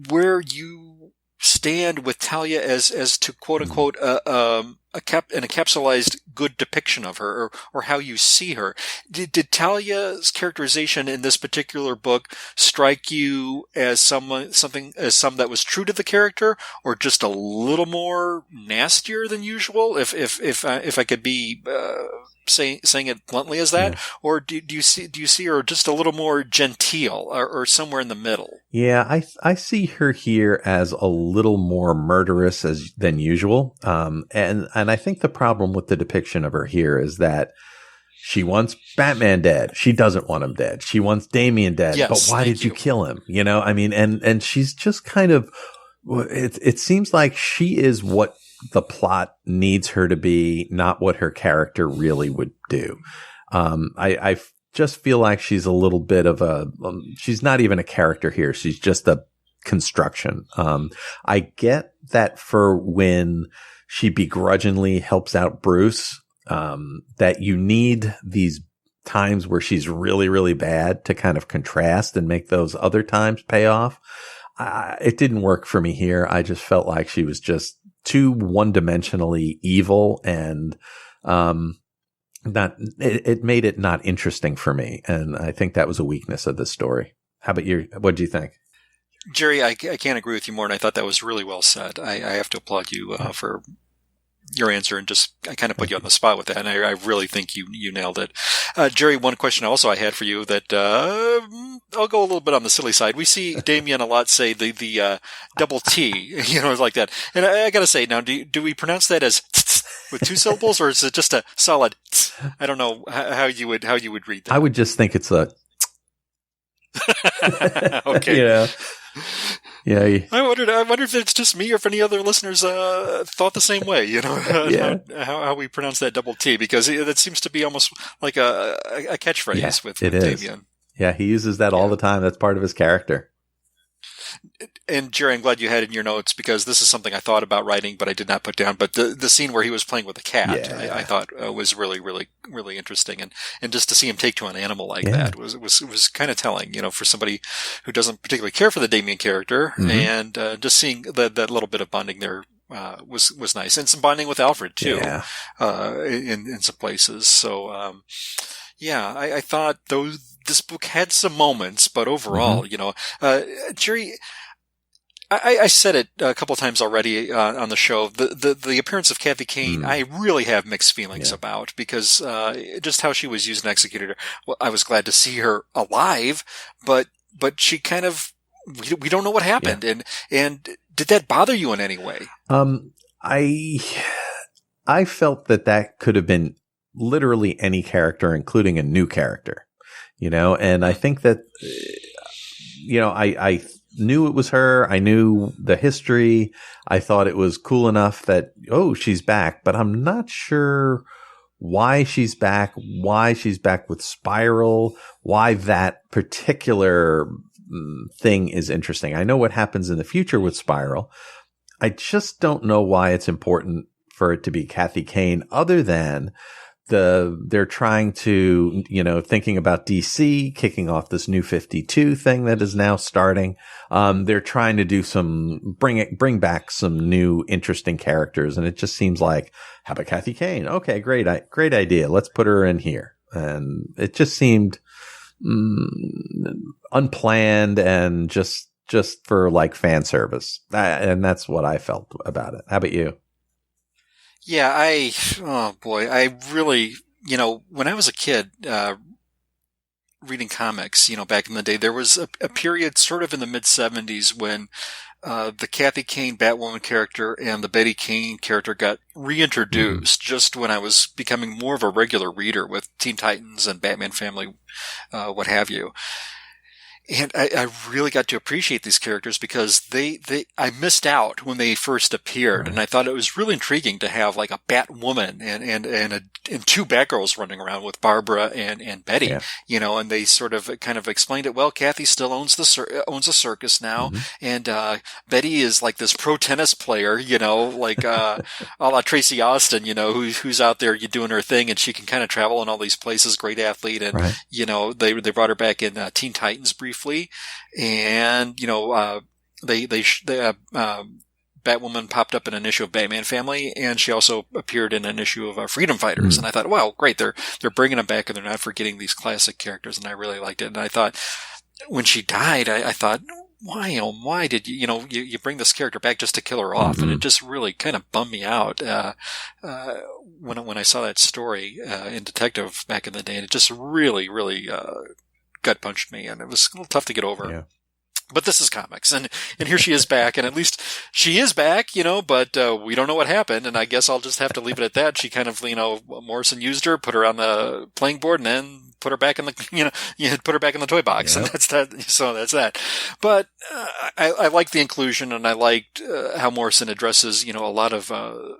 where you stand with Talia as to quote unquote an encapsulated good depiction of her, or how you see her. Did Talia's characterization in this particular book strike you as some that was true to the character, or just a little more nastier than usual? If I could be saying it bluntly as that, or do you see her just a little more genteel, or somewhere in the middle? Yeah, I see her here as a little more murderous than usual. And I think the problem with the depiction of her here is that she wants Batman dead. She doesn't want him dead. She wants Damian dead. Yes, but why did you kill him? I mean, and she's just kind of, it seems like she is what the plot needs her to be, not what her character really would do. I just feel like she's a little bit of she's not even a character here. She's just a construction. I get that for when she begrudgingly helps out Bruce, that you need these times where she's really, really bad to kind of contrast and make those other times pay off. It didn't work for me here. I just felt like she was just too one-dimensionally evil, and it made it not interesting for me. And I think that was a weakness of this story. How about you? What do you think? Gerry, I can't agree with you more, and I thought that was really well said. I have to applaud you for your answer, and I kind of put you on the spot with that, and I really think you nailed it. Gerry, one question I had for you that I'll go a little bit on the silly side. We see Damien a lot say the double T, like that. And I got to say, now, do we pronounce that as with two syllables, or is it just a solid? I don't know how you would read that. I would just think it's a. Okay. Yeah. I wonder if it's just me or if any other listeners thought the same way. How we pronounce that double T, because that seems to be almost like a catchphrase with Damien. Yeah, he uses that all the time. That's part of his character. And Gerry, I'm glad you had it in your notes, because this is something I thought about writing, but I did not put down. But the scene where he was playing with a cat, I thought was really, really, really interesting. And just to see him take to an animal like that was kind of telling, for somebody who doesn't particularly care for the Damien character. Mm-hmm. And just seeing that little bit of bonding there was nice. And some bonding with Alfred, too, in some places. So, I thought this book had some moments, but overall, Gerry, I said it a couple of times already on the show. The appearance of Kathy Kane, I really have mixed feelings about, because just how she was used and executed. Well, I was glad to see her alive, but she kind of, we don't know what happened, and did that bother you in any way? I felt that could have been literally any character, including a new character, and I think that, I knew it was her. I knew the history. I thought it was cool enough that, she's back, but I'm not sure why she's back with Spiral, why that particular thing is interesting. I know what happens in the future with Spiral. I just don't know why it's important for it to be Kathy Kane, other than they're trying to, thinking about DC kicking off this new 52 thing that is now starting. They're trying to do bring back some new interesting characters. And it just seems like, how about Kathy Kane? Okay, great idea. Let's put her in here. And it just seemed unplanned and just for like fan service. And that's what I felt about it. How about you? Yeah, I really, when I was a kid, reading comics, back in the day, there was a period sort of in the mid-70s when the Kathy Kane Batwoman character and the Betty Kane character got reintroduced, just when I was becoming more of a regular reader with Teen Titans and Batman Family, what have you. And I really got to appreciate these characters, because I missed out when they first appeared. And I thought it was really intriguing to have like a Batwoman and two Batgirls running around with Barbara and Betty, and they sort of kind of explained it. Well, Kathy still owns a circus now. And, Betty is like this pro tennis player, like, a la Tracy Austin, who's out there doing her thing, and she can kind of travel in all these places, great athlete. And, they brought her back in Teen Titans briefly. And, Batwoman popped up in an issue of Batman Family, and she also appeared in an issue of Freedom Fighters. And I thought, wow, great. They're bringing them back, and they're not forgetting these classic characters. And I really liked it. And I thought, when she died, I thought, why did you bring this character back just to kill her off? And it just really kind of bummed me out, when I saw that story, in Detective back in the day. And it just really, really, gut punched me, and it was a little tough to get over. Yeah. But this is comics, and here she is back, and at least she is back, but we don't know what happened, and I guess I'll just have to leave it at that. She kind of, Morrison used her, put her on the playing board, and then put her back in the, put her back in the toy box, and that's that. So that's that. But I liked the inclusion, and I liked how Morrison addresses, a lot of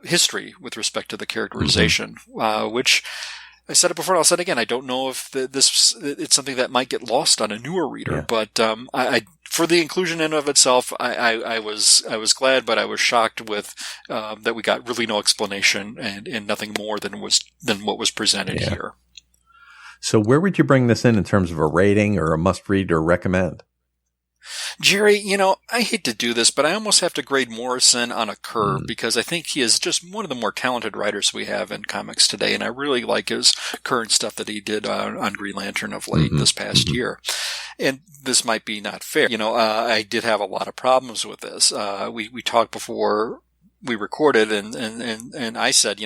history with respect to the characterization, which, I said it before, I'll say it again. I don't know if it's something that might get lost on a newer reader, but I for the inclusion in of itself, I was glad, but I was shocked with that we got really no explanation and nothing more than what was presented here. So where would you bring this in terms of a rating or a must read or recommend? Gerry, I hate to do this, but I almost have to grade Morrison on a curve, because I think he is just one of the more talented writers we have in comics today. And I really like his current stuff that he did on Green Lantern of late this past year. and this might be not fair. I did have a lot of problems with this. We talked before we recorded, and I said,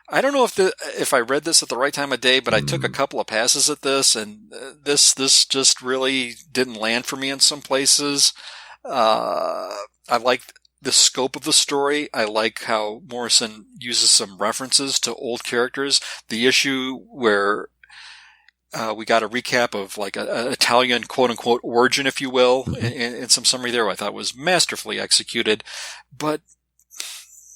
I don't know if I read this at the right time of day, but I took a couple of passes at this, and this just really didn't land for me in some places. I like the scope of the story. I like how Morrison uses some references to old characters. The issue where we got a recap of like a Italian quote unquote origin, if you will, in some summary there, I thought was masterfully executed. But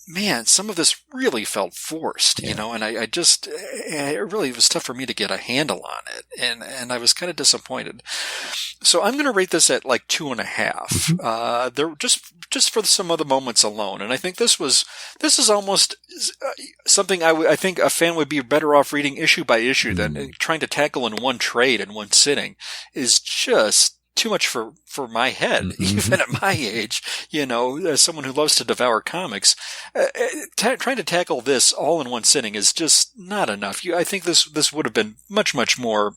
man, some of this really felt forced, and it really was tough for me to get a handle on it. And I was kind of disappointed. So I'm going to rate this at like 2.5. There just for some of the moments alone. And I think this is almost something I think a fan would be better off reading issue by issue than trying to tackle in one trade in one sitting. Is just too much for my head, even at my age, as someone who loves to devour comics, trying to tackle this all in one sitting is just not enough. I think this would have been much, much more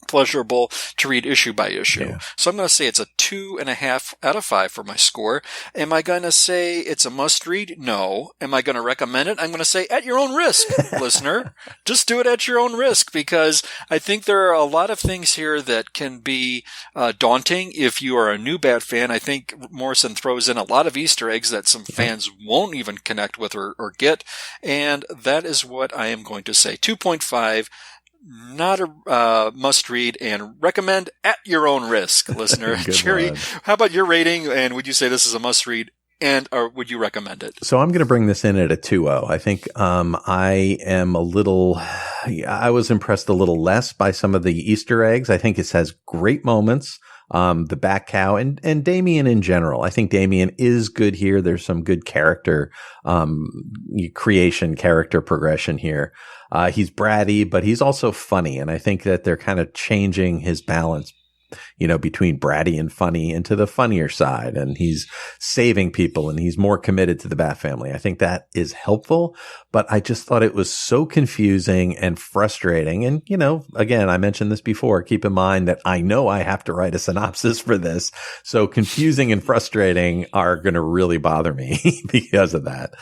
pleasurable to read issue by issue. Yeah. So I'm going to say it's a 2.5 out of 5 for my score. Am I going to say it's a must read? No. Am I going to recommend it? I'm going to say at your own risk, listener. Just do it at your own risk, because I think there are a lot of things here that can be daunting if you are a new Bat fan. I think Morrison throws in a lot of Easter eggs that some fans won't even connect with or get. And that is what I am going to say. 2.5. Not a must read, and recommend at your own risk, listener. Gerry, how about your rating? And would you say this is a must read, or would you recommend it? So I'm going to bring this in at a 2.0. I think I was impressed a little less by some of the Easter eggs. I think it has great moments. The Bat Cow and Damian in general. I think Damian is good here. There's some good character creation, character progression here. He's bratty, but he's also funny. And I think that they're kind of changing his balance, between bratty and funny into the funnier side. And he's saving people, and he's more committed to the Bat family. I think that is helpful, but I just thought it was so confusing and frustrating. And, again, I mentioned this before. Keep in mind that I know I have to write a synopsis for this. So confusing and frustrating are going to really bother me because of that.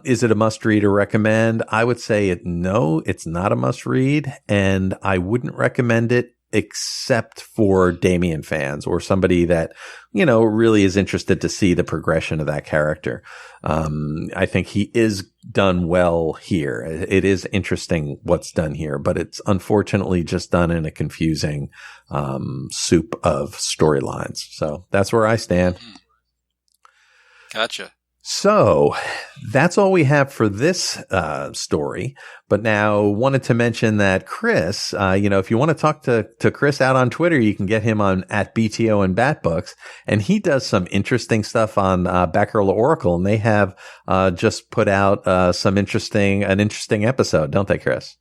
Is it a must read or recommend? I would say no, it's not a must read, and I wouldn't recommend it except for Damian fans or somebody that, really is interested to see the progression of that character. I think he is done well here. It is interesting what's done here, but it's unfortunately just done in a confusing, soup of storylines. So that's where I stand. Gotcha. So that's all we have for this story. But now wanted to mention that Chris, if you want to talk to Chris out on Twitter, you can get him on at BTO and Batbooks. And he does some interesting stuff on Batgirl Oracle. And they have just put out an interesting episode, don't they, Chris?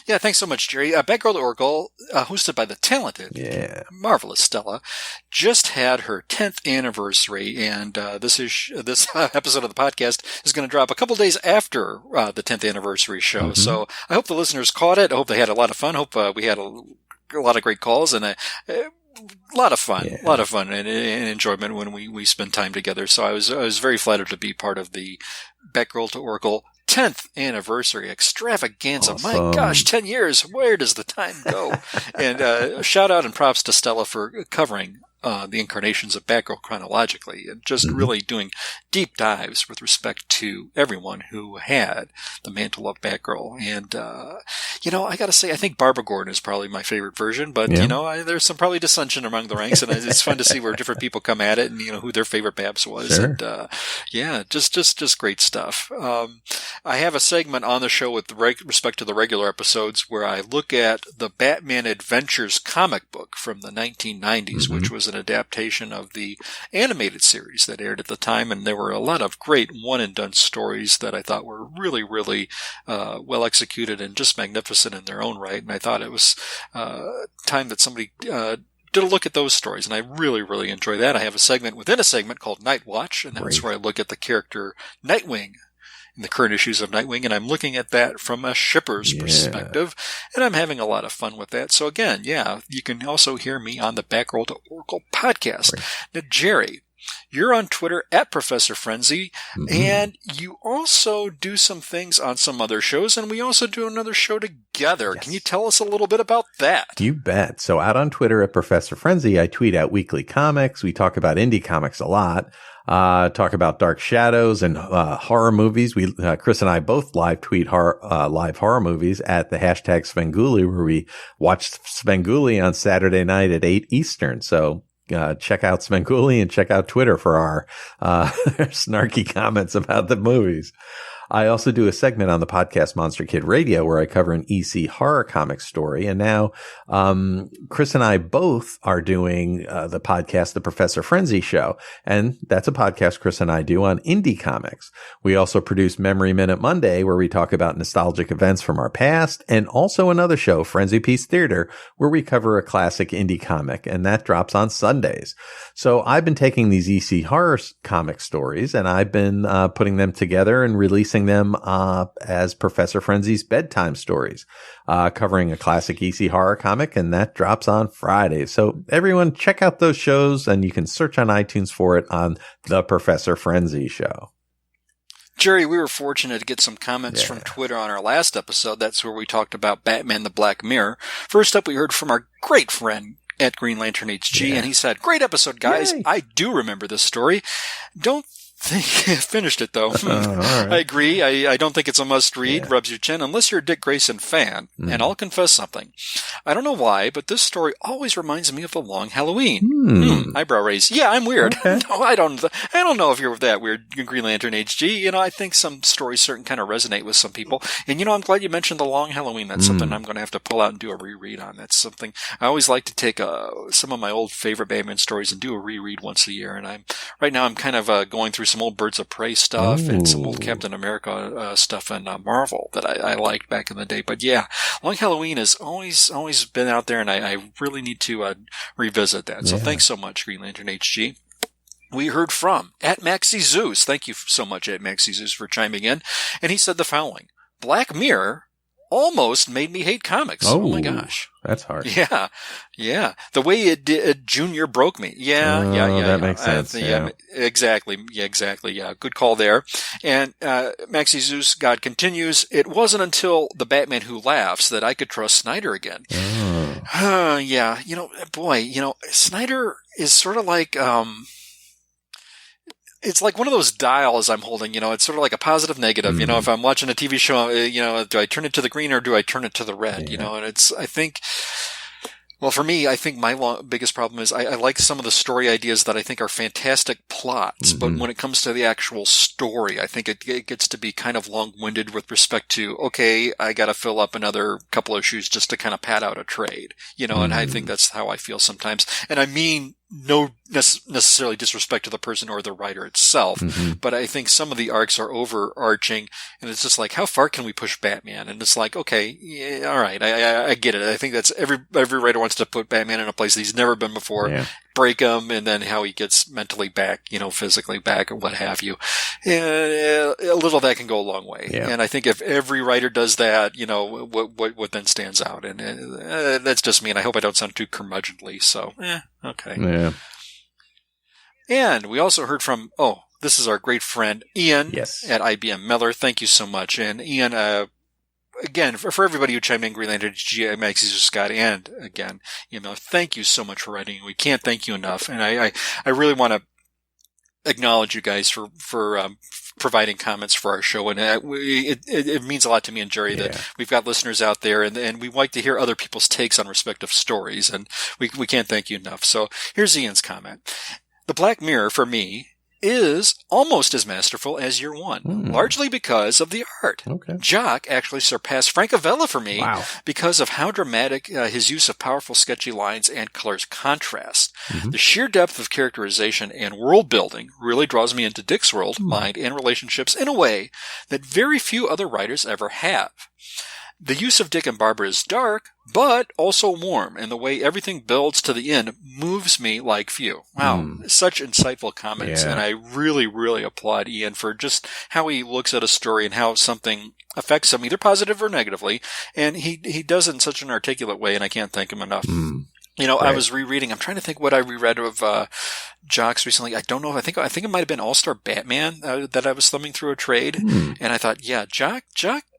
Yeah, thanks so much, Gerry. Batgirl Oracle, hosted by the talented, marvelous Stella, just had her 10th anniversary, and this episode of the podcast is going to drop a couple days after the 10th anniversary show. So I hope the listeners caught it. I hope they had a lot of fun. I hope we had a lot of great calls and a lot of fun, and enjoyment when we spend time together. So I was very flattered to be part of the Batgirl to Oracle 10th anniversary extravaganza. Awesome. My gosh, 10 years. Where does the time go? And shout out and props to Stella for covering the incarnations of Batgirl chronologically and just really doing deep dives with respect to everyone who had the mantle of Batgirl. And, I got to say, I think Barbara Gordon is probably my favorite version, but, there's some probably dissension among the ranks, and it's fun to see where different people come at it and, who their favorite Babs was. Sure. And, just great stuff. I have a segment on the show with respect to the regular episodes where I look at the Batman Adventures comic book from the 1990s, which was an adaptation of the animated series that aired at the time, and there were a lot of great one-and-done stories that I thought were really, really well executed and just magnificent in their own right, and I thought it was time that somebody did a look at those stories, and I really, really enjoy that. I have a segment within a segment called Night Watch, and that's where I look at the character Nightwing in the current issues of Nightwing, and I'm looking at that from a shipper's perspective, and I'm having a lot of fun with that. So again, you can also hear me on the Backroll to Oracle podcast. Right. Now, Gerry, you're on Twitter at Professor Frenzy, and you also do some things on some other shows, and we also do another show together. Yes. Can you tell us a little bit about that? You bet. So out on Twitter at Professor Frenzy, I tweet out weekly comics. We talk about indie comics a lot. Talk about Dark Shadows and horror movies. We Chris and I both live tweet live horror movies at the hashtag Svengoolie, where we watched Svengoolie on Saturday night at 8 Eastern. So check out Svengoolie and check out Twitter for our snarky comments about the movies. I also do a segment on the podcast Monster Kid Radio where I cover an EC horror comic story. And now Chris and I both are doing the podcast, The Professor Frenzy Show. And that's a podcast Chris and I do on indie comics. We also produce Memory Minute Monday, where we talk about nostalgic events from our past, and also another show, Frenzy Piece Theater, where we cover a classic indie comic, and that drops on Sundays. So I've been taking these EC horror comic stories, and I've been putting them together and releasing them as Professor Frenzy's bedtime stories, covering a classic EC horror comic, and that drops on Fridays. So everyone check out those shows, and you can search on iTunes for it on The Professor Frenzy Show. Gerry, we were fortunate to get some comments from Twitter on our last episode. That's where we talked about Batman the Black Mirror. First up, we heard from our great friend at Green Lantern HG, and he said, "Great episode, guys. Yay. I do remember this story. Don't think finished it though. Right. I agree. I don't think it's a must read. Rubs your chin unless you're a Dick Grayson fan. And I'll confess something. I don't know why, but this story always reminds me of The Long Halloween. Eyebrow raise. Yeah, I'm weird. Okay. No, I don't know if you're that weird, Green Lantern HG. You know, I think some stories certain kind of resonate with some people. And you know, I'm glad you mentioned The Long Halloween. That's something I'm going to have to pull out and do a reread on. That's something I always like to take some of my old favorite Batman stories and do a reread once a year. And right now I'm kind of going through some old Birds of Prey stuff and some old Captain America stuff and Marvel that I liked back in the day. But yeah, Long Halloween has always been out there, and I really need to revisit that. So thanks so much, Green Lantern HG. We heard from at Maxi Zeus. Thank you so much, at Maxi Zeus, for chiming in. And he said the following: Black Mirror almost made me hate comics. Oh my gosh. That's hard. Yeah. The way it did, Junior broke me. Yeah. That makes sense. Exactly. Yeah. Good call there. And, Maxi Zeus God continues, it wasn't until The Batman Who Laughs that I could trust Snyder again. Yeah. Snyder is sort of like, it's like one of those dials I'm holding, it's sort of like a positive, negative. If I'm watching a TV show, do I turn it to the green or do I turn it to the red? And for me, I think my biggest problem is I like some of the story ideas that I think are fantastic plots, but when it comes to the actual story, I think it gets to be kind of long-winded with respect to, okay, I got to fill up another couple of issues just to kind of pad out a trade, and I think that's how I feel sometimes. And I mean, no necessarily disrespect to the person or the writer itself, but I think some of the arcs are overarching, and it's just like, how far can we push Batman? And it's like, okay, yeah, all right, I get it. I think that's every writer wants to put Batman in a place that he's never been before, break him, and then how he gets mentally back, physically back, or what have you. And a little of that can go a long way. Yeah. And I think if every writer does that, what then stands out? And that's just me, and I hope I don't sound too curmudgeonly. So, okay. Yeah. And we also heard from, this is our great friend Ian at IBM Miller. Thank you so much. And Ian, again, for everybody who chimed in, Green Lantern, Maxi Scott, and again, Miller, thank you so much for writing. We can't thank you enough. And I really want to acknowledge you guys for providing comments for our show. And it means a lot to me and Gerry that we've got listeners out there, and we like to hear other people's takes on respective stories, and we can't thank you enough. So here's Ian's comment. The Black Mirror, for me, is almost as masterful as Year One, largely because of the art. Okay. Jock actually surpassed Francavilla for me because of how dramatic his use of powerful, sketchy lines and colors contrast. The sheer depth of characterization and world building really draws me into Dick's world, mind, and relationships in a way that very few other writers ever have. The use of Dick and Barbara is dark, but also warm, and the way everything builds to the end moves me like few. Wow, such insightful comments, and I really, really applaud Ian for just how he looks at a story and how something affects him, either positive or negatively, and he does it in such an articulate way, and I can't thank him enough. You know, I was rereading. I'm trying to think what I reread of Jock's recently. I don't know. I think it might have been All-Star Batman that I was thumbing through a trade, and I thought, yeah, Jock.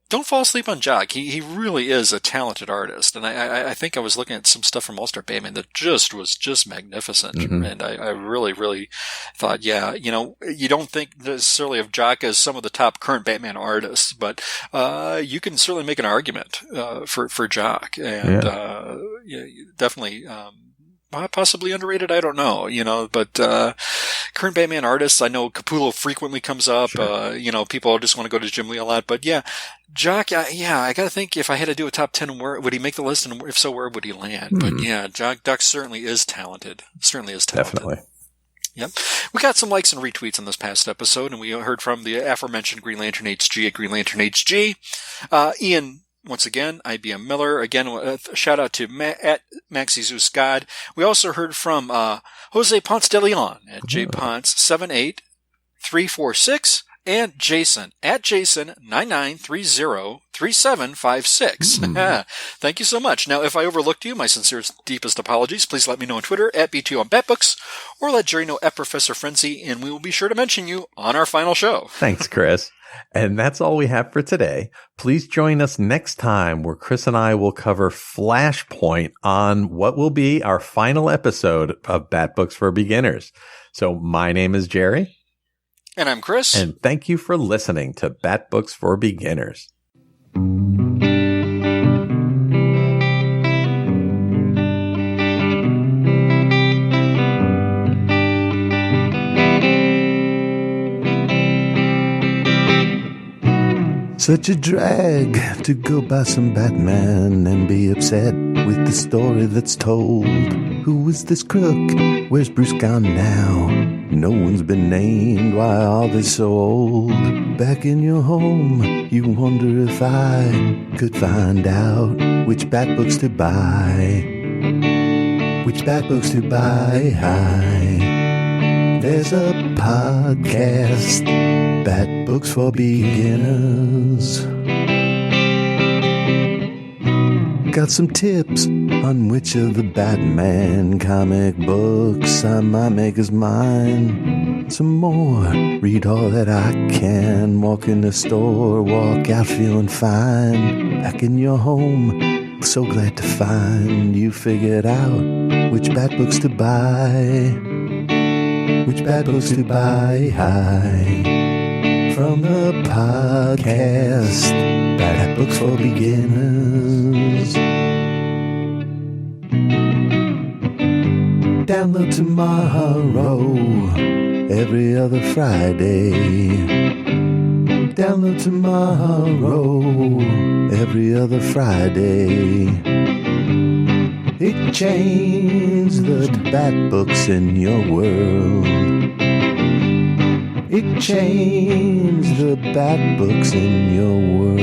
Don't fall asleep on Jock. He really is a talented artist, and I think I was looking at some stuff from All-Star Batman that was just magnificent, and I really, really thought, yeah, you know, you don't think necessarily of Jock as some of the top current Batman artists, but you can certainly make an argument for Jock, and definitely. Possibly underrated, I don't know, you know, but current Batman artists, I know Capullo frequently comes up, you know, people just want to go to Jim Lee a lot, but yeah, Jock, I gotta think if I had to do a top 10, where would he make the list, and if so, where would he land? But yeah, Jock certainly is talented. Definitely. Yep. We got some likes and retweets on this past episode, and we heard from the aforementioned Green Lantern HG at Green Lantern HG. Ian, once again, IBM Miller. Again, a shout out to at Maxi Zeus God. We also heard from Jose Ponce de Leon at jponce78346 and Jason at Jason99303756. Thank you so much. Now, if I overlooked you, my sincerest, deepest apologies. Please let me know on Twitter at B2 on Batbooks, or let Jerry know at Professor Frenzy, and we will be sure to mention you on our final show. Thanks, Chris. And that's all we have for today. Please join us next time where Chris and I will cover Flashpoint on what will be our final episode of Bat Books for Beginners. So my name is Jerry. And I'm Chris. And thank you for listening to Bat Books for Beginners. Such a drag to go buy some Batman and be upset with the story that's told. Who is this crook? Where's Bruce gone now? No one's been named. Why are they so old? Back in your home, you wonder if I could find out which Bat books to buy. Which Bat books to buy. There's a podcast, Bat Books for Beginners. Got some tips on which of the Batman comic books I might make as mine. Some more, read all that I can. Walk in the store, walk out feeling fine. Back in your home, so glad to find you figured out which Bat books to buy. Which Bat books to buy. From the podcast, Bat Books for Beginners. Download tomorrow, every other Friday. Download tomorrow, every other Friday. It changed the Bat books in your world. It changed the Bat books in your world.